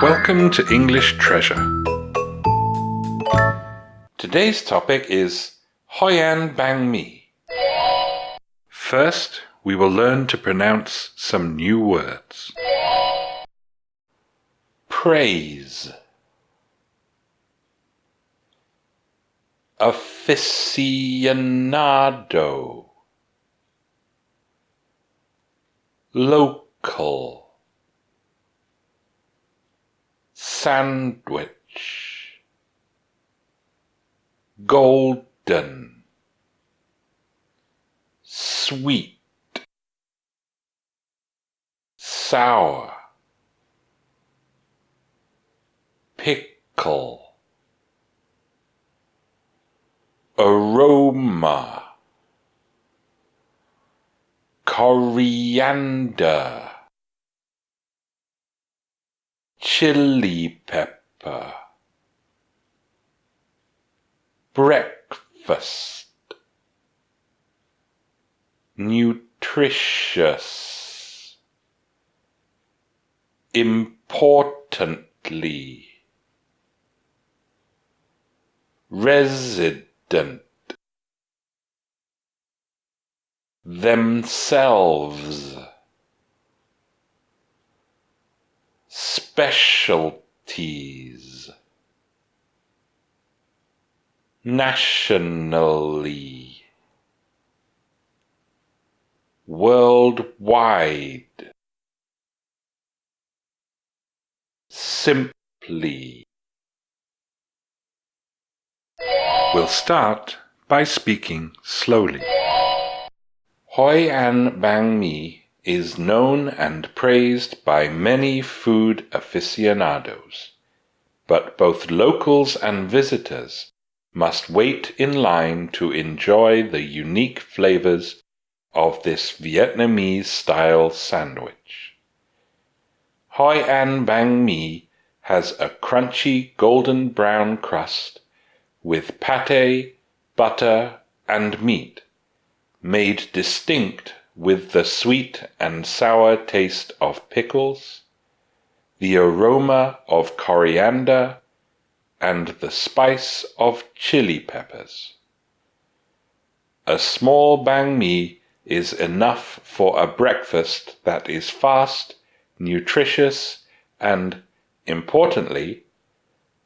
Welcome to English Treasure. Today's topic is Hoi An Banh Mi. First, we will learn to pronounce some new words. Praise, aficionado, local, sandwich, golden, sweet, sour, pickle, aroma, coriander, chili pepper, breakfast, nutritious, importantly, resident, themselves, specialties, nationally, worldwide, simply. We'll start by speaking slowly. Hoi An Banh Mi is known and praised by many food aficionados, but both locals and visitors must wait in line to enjoy the unique flavors of this Vietnamese-style sandwich. Hoi An Banh Mi has a crunchy golden brown crust with pate, butter, and meat, made distinct with the sweet and sour taste of pickles, the aroma of coriander, and the spice of chili peppers. A small banh mi is enough for a breakfast that is fast, nutritious, and, importantly,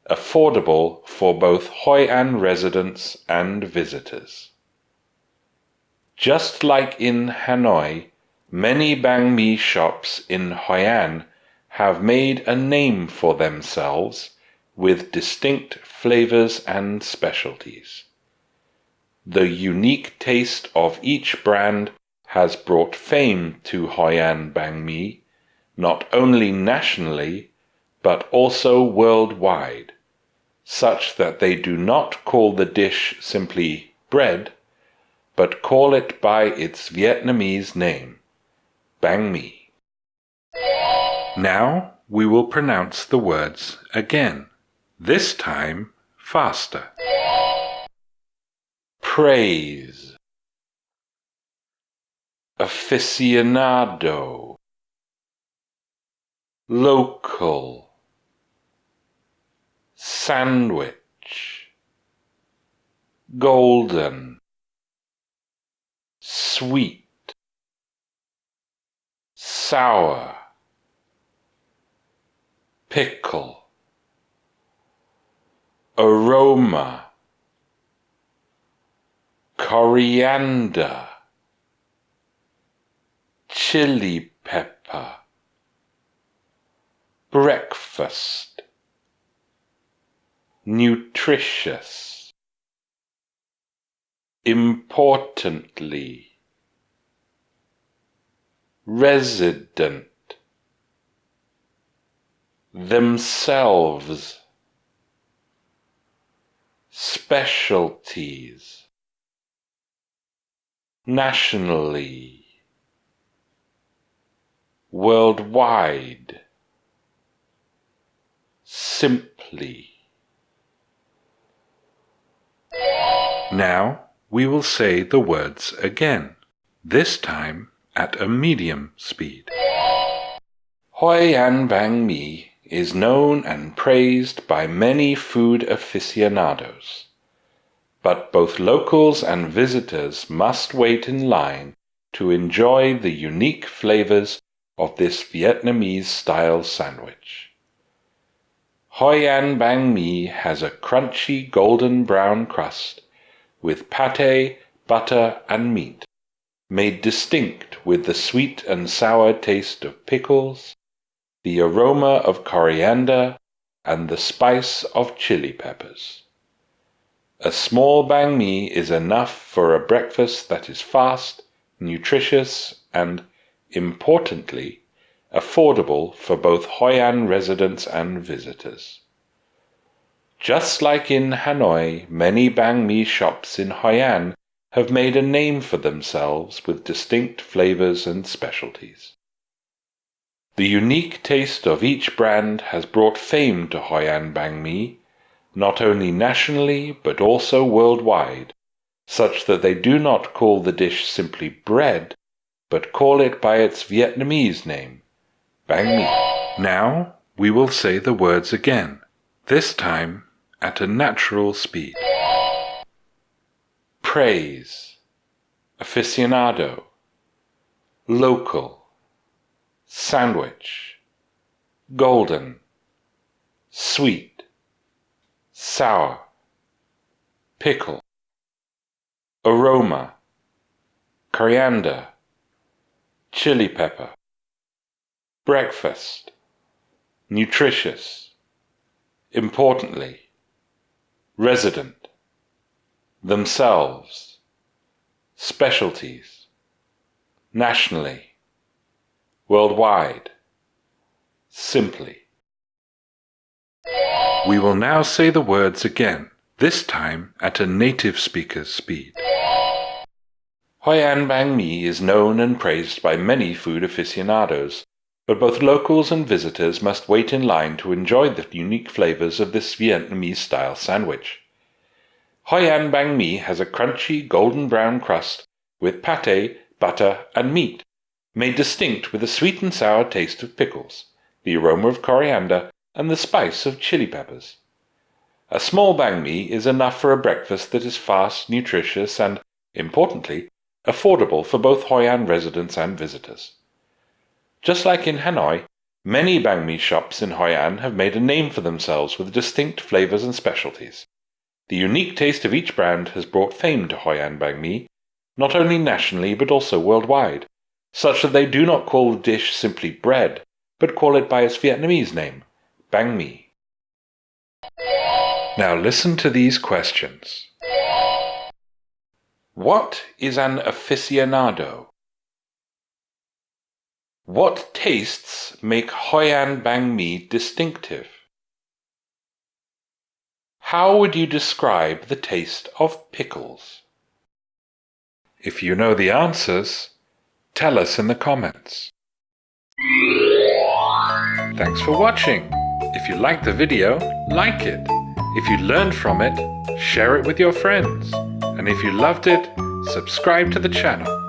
affordable for both Hoi An residents and visitors. Just like in Hanoi, many banh mi shops in Hoi An have made a name for themselves with distinct flavors and specialties. The unique taste of each brand has brought fame to Hoi An Banh Mi, not only nationally, but also worldwide, such that they do not call the dish simply bread, but call it by its Vietnamese name, banh mi. Now we will pronounce the words again, this time faster. Praise, aficionado, local, sandwich, golden, sweet, sour, pickle, aroma, coriander, chili pepper, breakfast, nutritious, importantly, resident, themselves, specialties, nationally, worldwide, simply. Now we will say the words again, this time at a medium speed. Hoi An Banh Mi is known and praised by many food aficionados, but both locals and visitors must wait in line to enjoy the unique flavors of this Vietnamese-style sandwich. Hoi An Banh Mi has a crunchy golden brown crust with pâté, butter, and meat, made distinct with the sweet and sour taste of pickles, the aroma of coriander, and the spice of chili peppers. A small banh mi is enough for a breakfast that is fast, nutritious, and, importantly, affordable for both Hoi An residents and visitors. Just like in Hanoi, many banh mi shops in Hoi An have made a name for themselves with distinct flavors and specialties. The unique taste of each brand has brought fame to Hoi An Banh Mi, not only nationally but also worldwide, such that they do not call the dish simply bread, but call it by its Vietnamese name, Banh Mi. Now we will say the words again, this time at a natural speed. Praise, aficionado, local, sandwich, golden, sweet, sour, pickle, aroma, coriander, chili pepper, breakfast, nutritious, importantly, resident, themselves, specialties, nationally, worldwide, simply. We will now say the words again, this time at a native speaker's speed. Hoi An Banh Mi is known and praised by many food aficionados, but both locals and visitors must wait in line to enjoy the unique flavors of this Vietnamese-style sandwich. Hoi An Banh Mi has a crunchy golden brown crust with pâté, butter, and meat, made distinct with the sweet and sour taste of pickles, the aroma of coriander, and the spice of chili peppers. A small banh mi is enough for a breakfast that is fast, nutritious, and, importantly, affordable for both Hoi An residents and visitors. Just like in Hanoi, many banh mi shops in Hoi An have made a name for themselves with distinct flavors and specialties. The unique taste of each brand has brought fame to Hoi An Banh Mi, not only nationally but also worldwide, such that they do not call the dish simply bread, but call it by its Vietnamese name, Banh Mi. Now listen to these questions. What is an aficionado? What tastes make Hoi An Banh Mi distinctive? How would you describe the taste of pickles? If you know the answers, tell us in the comments. Thanks for watching. If you liked the video, like it. If you learned from it, share it with your friends. And if you loved it, subscribe to the channel.